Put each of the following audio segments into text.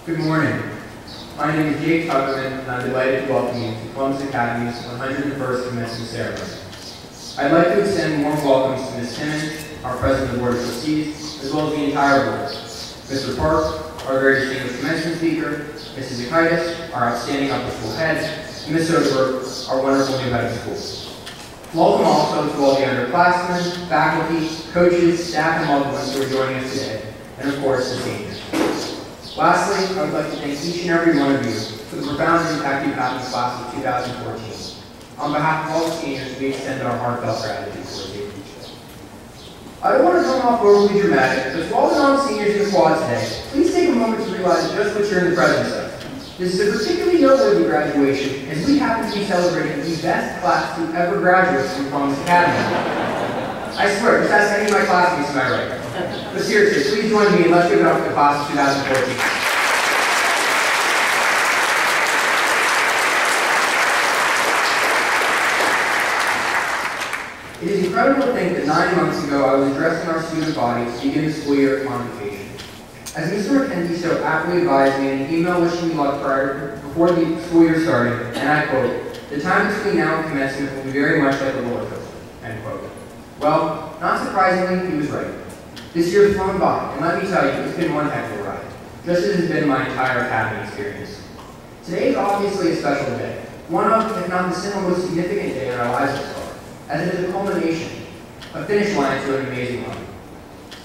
Good morning. My name is Jake Tuckerman, and I'm delighted to welcome you to Columbus Academy's 101st Commencement Ceremony. I'd like to extend warm welcomes to Ms. Timmons, our President of the Board of Trustees, as well as the entire board. Mr. Park, our very distinguished commencement speaker, Mrs. Zakaitis, our outstanding upper school head, and Ms. Soderberg, our wonderful new head of school. Welcome also to all the underclassmen, faculty, coaches, staff, and loved ones who are joining us today, and of course, the seniors. Lastly, I would like to thank each and every one of you for the profound impact you've had on the class of 2014. On behalf of all the seniors, we extend our heartfelt gratitude towards you. I don't want to come off overly dramatic, but to all the non-seniors in the quad today, please take a moment to realize just what you're in the presence of. This is a particularly noteworthy graduation, as we happen to be celebrating the best class to ever graduate from Commencement Academy. I swear, just ask any of my classmates, am I right? But seriously, please join me and let's give it up for the class of 2014. It is incredible to think that 9 months ago I was addressing our student body to begin the school year at convocation. As Mr. McKenzie so aptly advised me in an email wishing me luck before the school year started, and I quote, "The time between now and commencement will be very much like a roller coaster," end quote. Well, not surprisingly, he was right. This year has flown by, and let me tell you, it's been one heck of a ride, just as it's been my entire academy experience. Today is obviously a special day, one of, if not the single most significant day in our lives thus far, as it is a culmination, a finish line to an amazing run.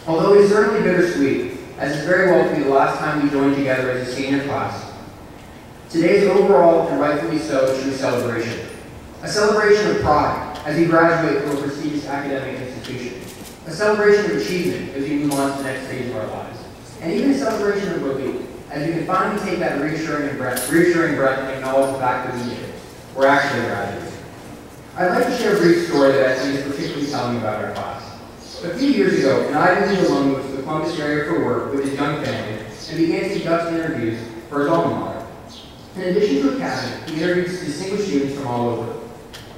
Although it is certainly bittersweet, as it's very well to be the last time we join together as a senior class, today is overall, and rightfully so, a true celebration. A celebration of pride as we graduate from a prestigious academic institution. A celebration of achievement as we move on to the next stage of our lives. And even a celebration of relief, as we can finally take that reassuring breath and acknowledge the fact that we did it. We're actually graduating. I'd like to share a brief story that I think is particularly telling about our class. A few years ago, an Ivy League alum moved to the Columbus area for work with his young family and began to conduct interviews for his alma mater. In addition to academy, he interviewed distinguished students from all over.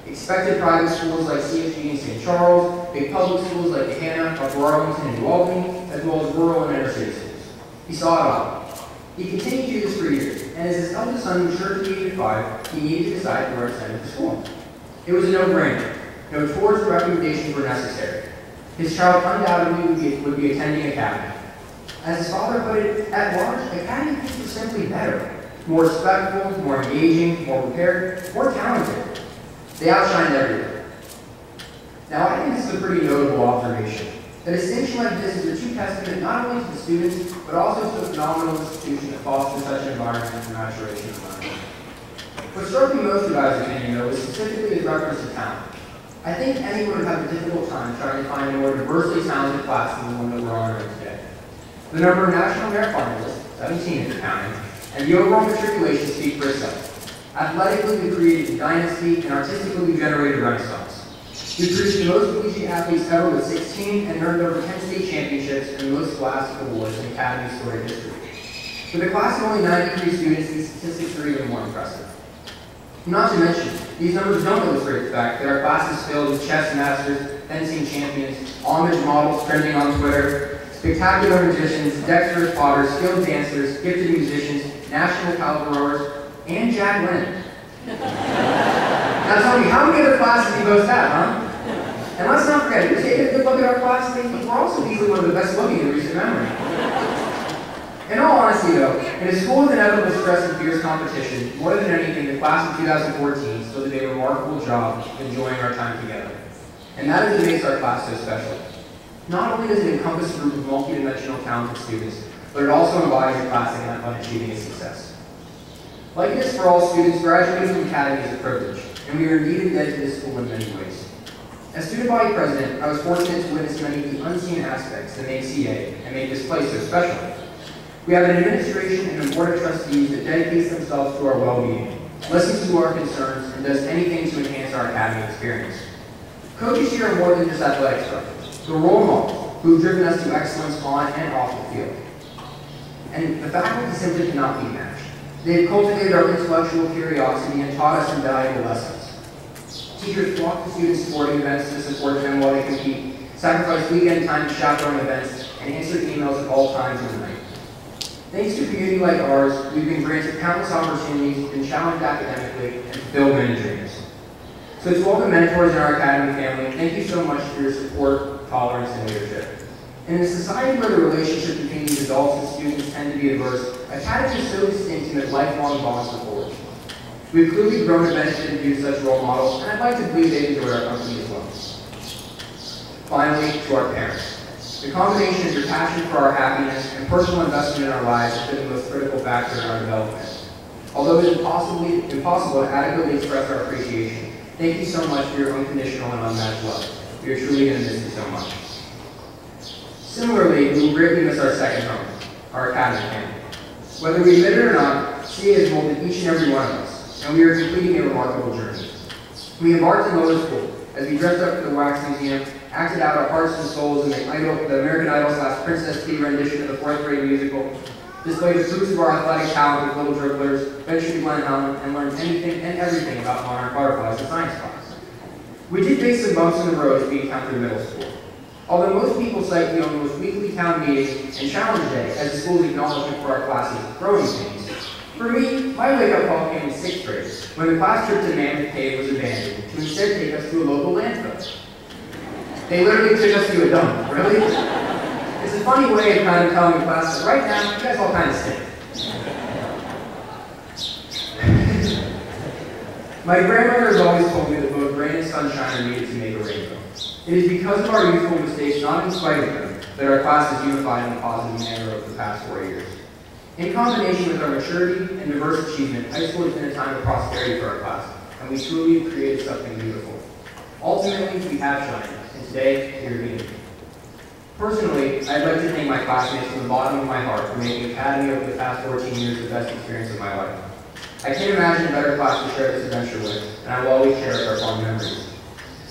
Expected private schools like CFG and St. Charles, big public schools like Gahanna, Upper Arlington, and New Albany, as well as rural and inner city schools. He saw it all. He continued to do this for years, and as his eldest son matured to the age of 5, he needed to decide where to send him to school. It was a no-brainer. No tours or recommendations were necessary. His child undoubtedly would be attending academy. As his father put it, at large, academy kids were simply better. More respectful, more engaging, more prepared, more talented. They outshined everyone. Now, I think this is a pretty notable observation. A distinction like this is a true testament not only to the students, but also to a phenomenal institution that fosters such an environment for maturation and learning. What struck me most about his opinion, though, was specifically his reference to talent. I think anyone would have a difficult time trying to find a more diversely talented class than the one that we're honoring today. The number of national merit finalists, 17 if counting, and the overall matriculation speak for itself. Athletically, we created a dynasty, and artistically, we generated a renaissance. We produced the most collegiate athletes ever with 16 and earned over 10 state championships and the most scholastic awards in Academy storied history. With a class of only 93 students, these statistics are even more impressive. Not to mention, these numbers don't illustrate the fact that our class is filled with chess masters, fencing champions, homage models trending on Twitter, spectacular magicians, dexterous potters, skilled dancers, gifted musicians, national caliber rowers, and Jack Lynn. Now tell me, how many other classes do you both have, huh? And let's not forget, if you take a good look at our class, we're also easily one of the best looking in recent memory. In all honesty though, in a school with inevitable stress and fierce competition, more than anything, the class of 2014 still did a remarkable job of enjoying our time together. And that is what makes our class so special. Not only does it encompass a group of multidimensional talented students, but it also embodies a class that on achieving its success. Like it is for all students, graduating from Academy is a privilege, and we are indeed indebted to this school in many ways. As student body president, I was fortunate to witness many of the unseen aspects that make CA and make this place so special. We have an administration and a board of trustees that dedicates themselves to our well-being, listens to our concerns, and does anything to enhance our academy experience. Coaches here are more than just athletic instructors. They're role models who have driven us to excellence on and off the field. And the faculty simply cannot be matched. They have cultivated our intellectual curiosity and taught us invaluable lessons. Teachers flock to students' sporting events to support them while they compete, sacrifice weekend time to chaperone events, and answer emails at all times of the night. Thanks to a community like ours, we've been granted countless opportunities, been challenged academically, and fulfilled many dreams. So to all the mentors in our academy family, thank you so much for your support, tolerance, and leadership. In a society where the relationship between these adults and students tend to be adverse, academy is so distinct in that lifelong bonds are forged. We've clearly grown and benefited due to such role models, and I'd like to believe they've enjoyed our company as well. Finally, to our parents. The combination of your passion for our happiness and personal investment in our lives has been the most critical factor in our development. Although it is impossible to adequately express our appreciation, thank you so much for your unconditional and unmatched love. We are truly going to miss you so much. Similarly, we will greatly miss our second home, our academy family. Whether we admit it or not, CA has molded each and every one of us, and we are completing a remarkable journey. We embarked in lower school as we dressed up for the Wax Museum, acted out our hearts and souls in the American Idol / Princess P rendition of the 4th grade musical, displayed the fruits of our athletic talent with little dribblers, ventured to Glen Helen, and learned anything and everything about monarch butterflies in science class. We did face some bumps in the road as we encountered middle school. Although most people cite the almost weekly town meetings and challenge day as the school's acknowledgement for our class's growing pains, for me, my wake-up call came in 6th grade, when the class trip to Mammoth Cave was abandoned to instead take us to a local landfill. They literally took us to a dump, really? It's a funny way of kind of telling the class that right now, you guys all kind of stink. My grandmother has always told me that both rain and sunshine are needed to make a rainbow. It is because of our youthful mistakes, not in spite of them, that our class has unified in a positive manner over the past 4 years. In combination with our maturity and diverse achievement, high school has been a time of prosperity for our class, and we truly have created something beautiful. Ultimately, we have shined, and today, we are being. Personally, I'd like to thank my classmates from the bottom of my heart for making Academy over the past 14 years the best experience of my life. I can't imagine a better class to share this adventure with, and I will always cherish our fond memories.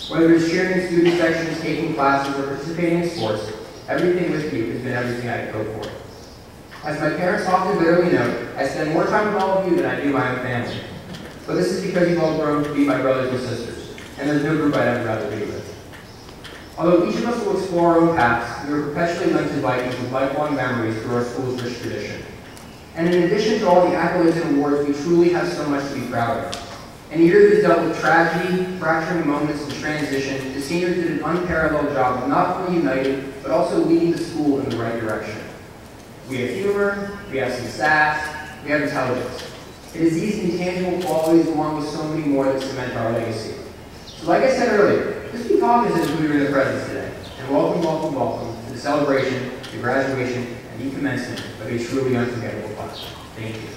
Whether it's cheering in student sections, taking classes, or participating in sports, everything with you has been everything I could hope for. As my parents often bitterly note, I spend more time with all of you than I do my own family. But this is because you've all grown to be my brothers and sisters, and there's no group I'd ever rather be with. Although each of us will explore our own paths, we are perpetually linked to Vikings with lifelong memories through our school's rich tradition. And in addition to all the accolades and awards, we truly have so much to be proud of. In a year that has dealt with tragedy, fracturing moments, and transition, the seniors did an unparalleled job of not only uniting, but also leading the school in the right direction. We have humor, we have some sass, we have intelligence. It is these intangible qualities along with so many more that cement our legacy. So like I said earlier, just be cognizant of who you're in the presence today. And welcome, welcome, welcome to the celebration, the graduation, and the commencement of a truly unforgettable class. Thank you.